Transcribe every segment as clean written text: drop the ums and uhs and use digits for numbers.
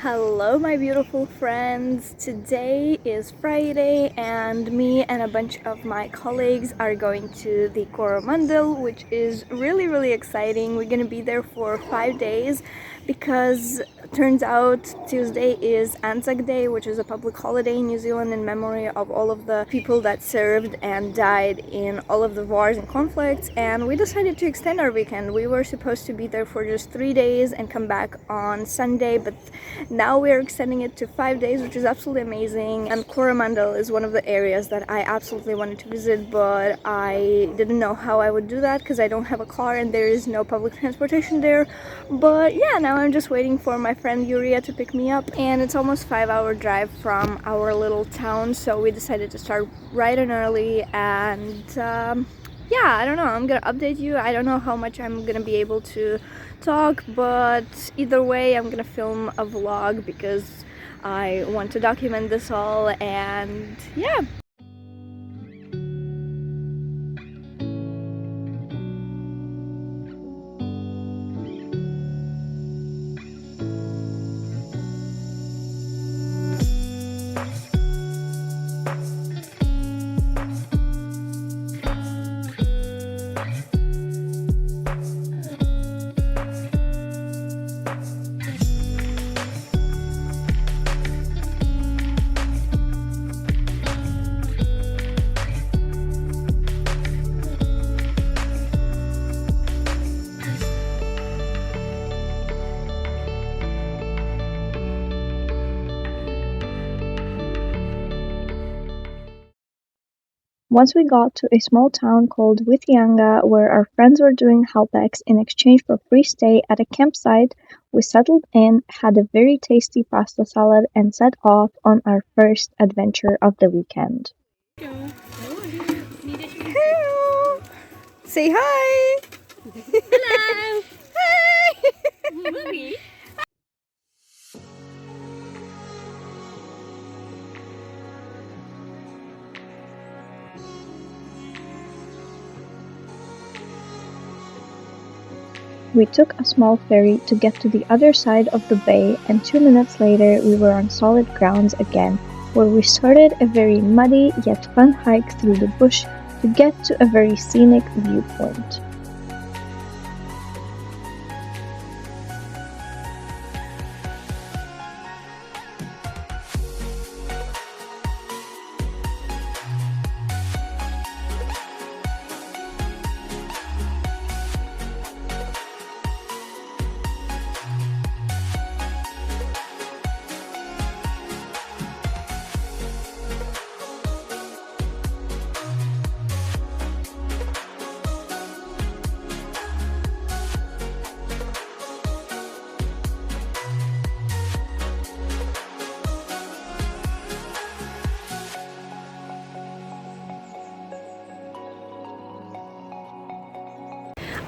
Hello my beautiful friends! Today is Friday and me and a bunch of my colleagues are going to the Coromandel, which is really exciting. We're gonna be there for 5 days because turns out Tuesday is Anzac Day, which is a public holiday in New Zealand in memory of all of the people that served and died in all of the wars and conflicts, and we decided to extend our weekend. We were supposed to be there for just 3 days and come back on Sunday, but now we're extending it to 5 days, which is absolutely amazing. And Coromandel is one of the areas that I absolutely wanted to visit, but I didn't know how I would do that because I don't have a car and there is no public transportation there. But yeah, now I'm just waiting for my friend Yuria to pick me up, and it's almost 5 hour drive from our little town, so we decided to start right and early. And yeah, I don't know, I'm gonna update you. I don't know how much I'm gonna be able to talk, but either way I'm gonna film a vlog because I want to document this all. And yeah. Once we got to a small town called Whitianga, where our friends were doing helpbacks in exchange for free stay at a campsite, we settled in, had a very tasty pasta salad, and set off on our first adventure of the weekend. Hello! Say hi! Hello! Hi! Mommy? We took a small ferry to get to the other side of the bay, and 2 minutes later we were on solid grounds again, where we started a very muddy yet fun hike through the bush to get to a very scenic viewpoint.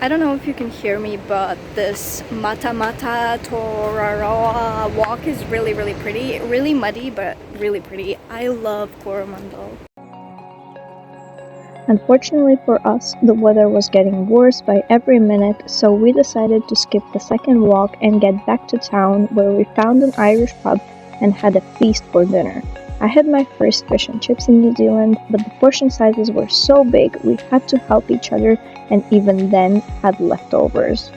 I don't know if you can hear me, but this Mata Mata Torarawa walk is really pretty. Really muddy, but really pretty. I love Coromandel. Unfortunately for us, the weather was getting worse by every minute, so we decided to skip the second walk and get back to town, where we found an Irish pub and had a feast for dinner. I had my first fish and chips in New Zealand, but the portion sizes were so big we had to help each other, and even then had leftovers.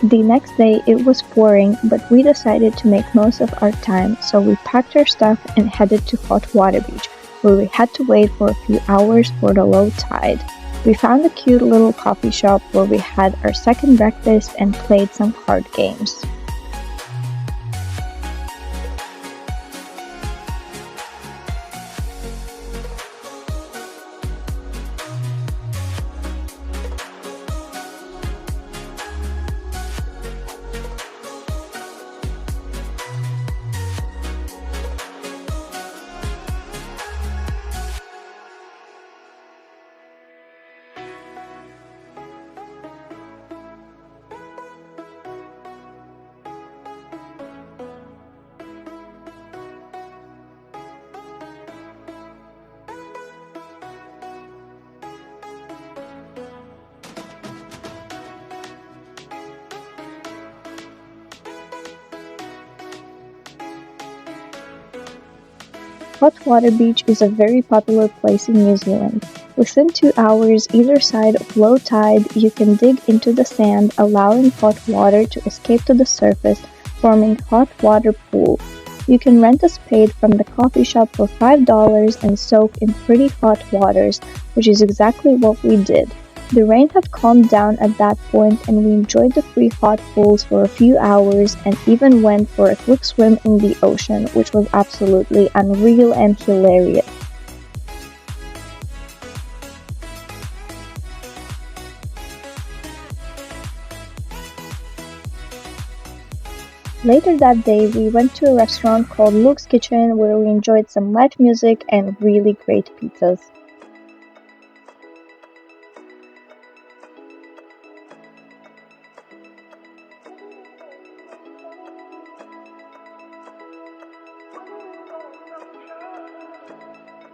The next day it was pouring, but we decided to make most of our time, so we packed our stuff and headed to Hot Water Beach, where we had to wait for a few hours for the low tide. We found a cute little coffee shop where we had our second breakfast and played some card games. Hot Water Beach is a very popular place in New Zealand. Within 2 hours either side of low tide, you can dig into the sand, allowing hot water to escape to the surface, forming hot water pools. You can rent a spade from the coffee shop for $5 and soak in pretty hot waters, which is exactly what we did. The rain had calmed down at that point and we enjoyed the free hot pools for a few hours and even went for a quick swim in the ocean, which was absolutely unreal and hilarious. Later that day, we went to a restaurant called Luke's Kitchen where we enjoyed some live music and really great pizzas.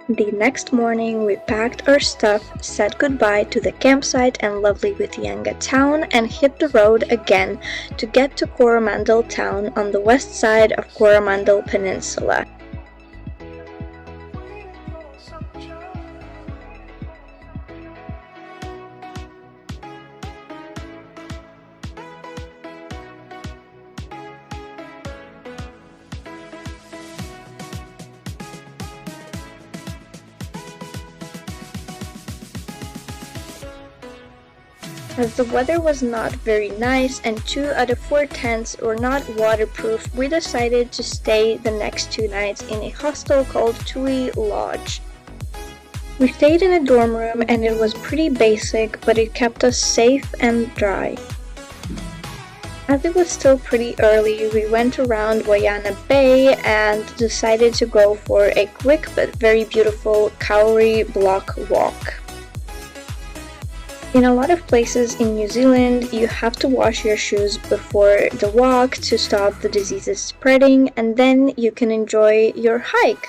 The next morning, we packed our stuff, said goodbye to the campsite and lovely Whitianga town, and hit the road again to get to Coromandel town on the west side of Coromandel Peninsula. As the weather was not very nice and 2 out of 4 tents were not waterproof, we decided to stay the next 2 nights in a hostel called Tui Lodge. We stayed in a dorm room and it was pretty basic, but it kept us safe and dry. As it was still pretty early, we went around Waiana Bay and decided to go for a quick but very beautiful Kauri block walk. In a lot of places in New Zealand, you have to wash your shoes before the walk to stop the diseases spreading, and then you can enjoy your hike.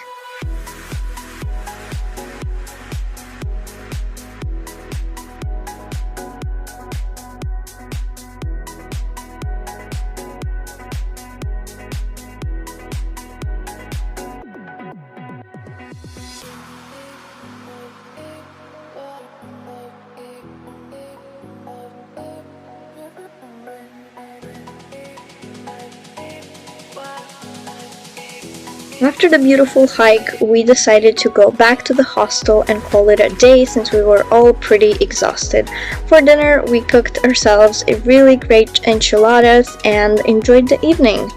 After the beautiful hike, we decided to go back to the hostel and call it a day since we were all pretty exhausted. For dinner, we cooked ourselves a really great enchiladas and enjoyed the evening.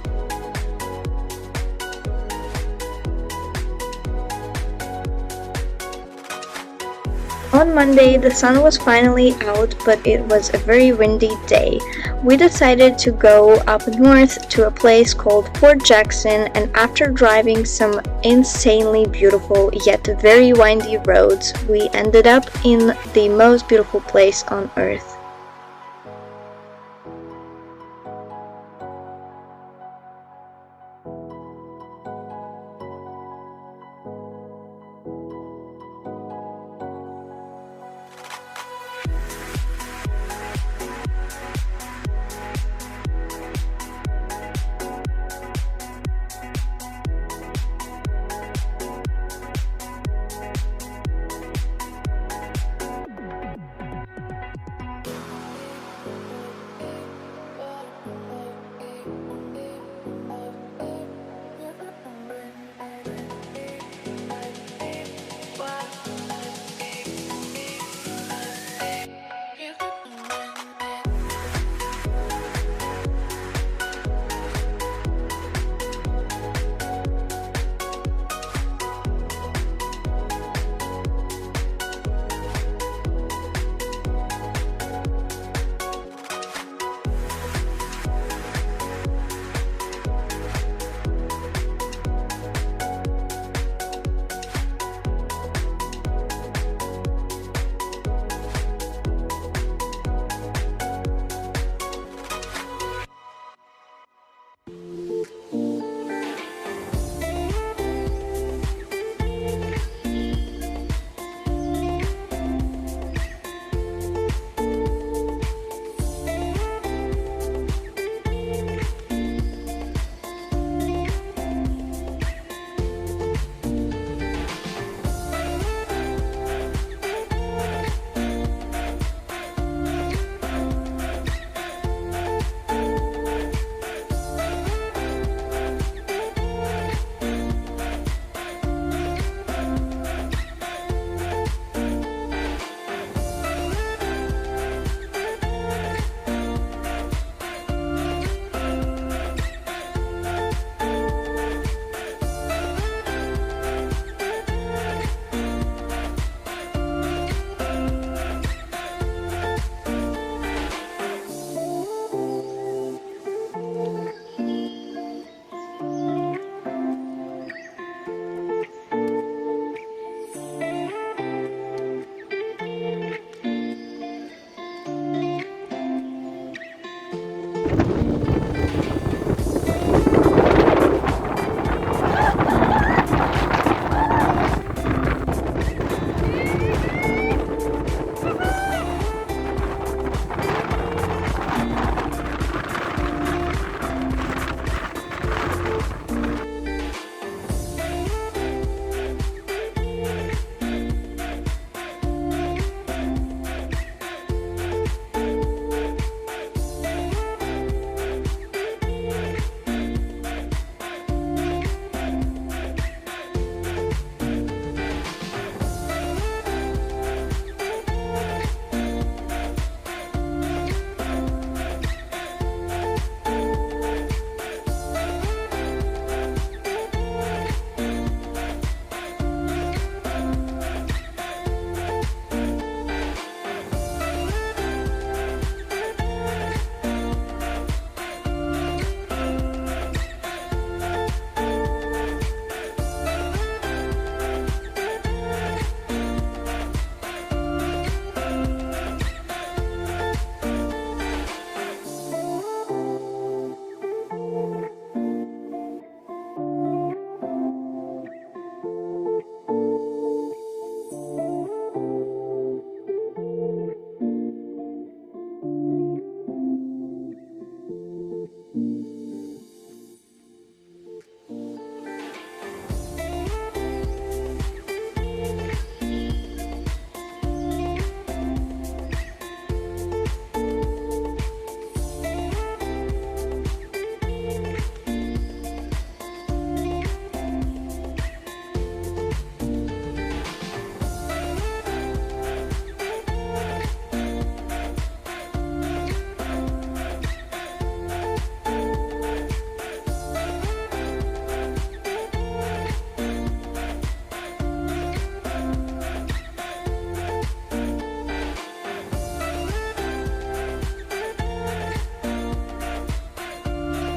On Monday, the sun was finally out, but it was a very windy day. We decided to go up north to a place called Port Jackson, and after driving some insanely beautiful yet very windy roads, we ended up in the most beautiful place on earth.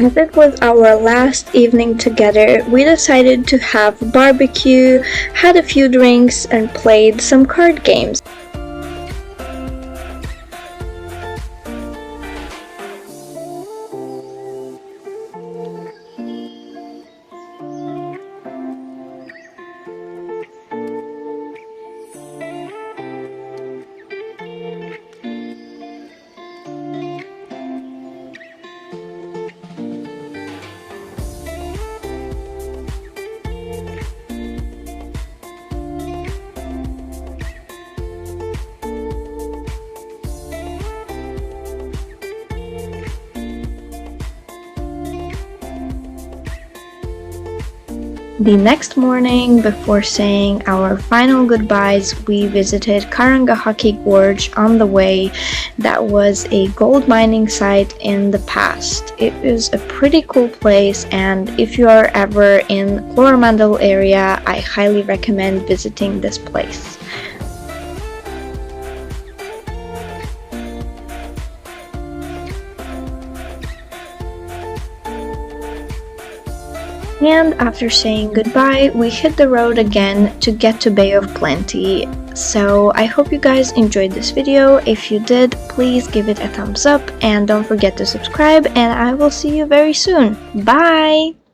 As it was our last evening together, we decided to have barbecue, had a few drinks, and played some card games. The next morning, before saying our final goodbyes, we visited Karangahaki Gorge on the way. That was a gold mining site in the past. It is a pretty cool place, and if you are ever in Coromandel area, I highly recommend visiting this place. And after saying goodbye, we hit the road again to get to Bay of Plenty. So I hope you guys enjoyed this video. If you did, please give it a thumbs up and don't forget to subscribe, and I will see you very soon. Bye!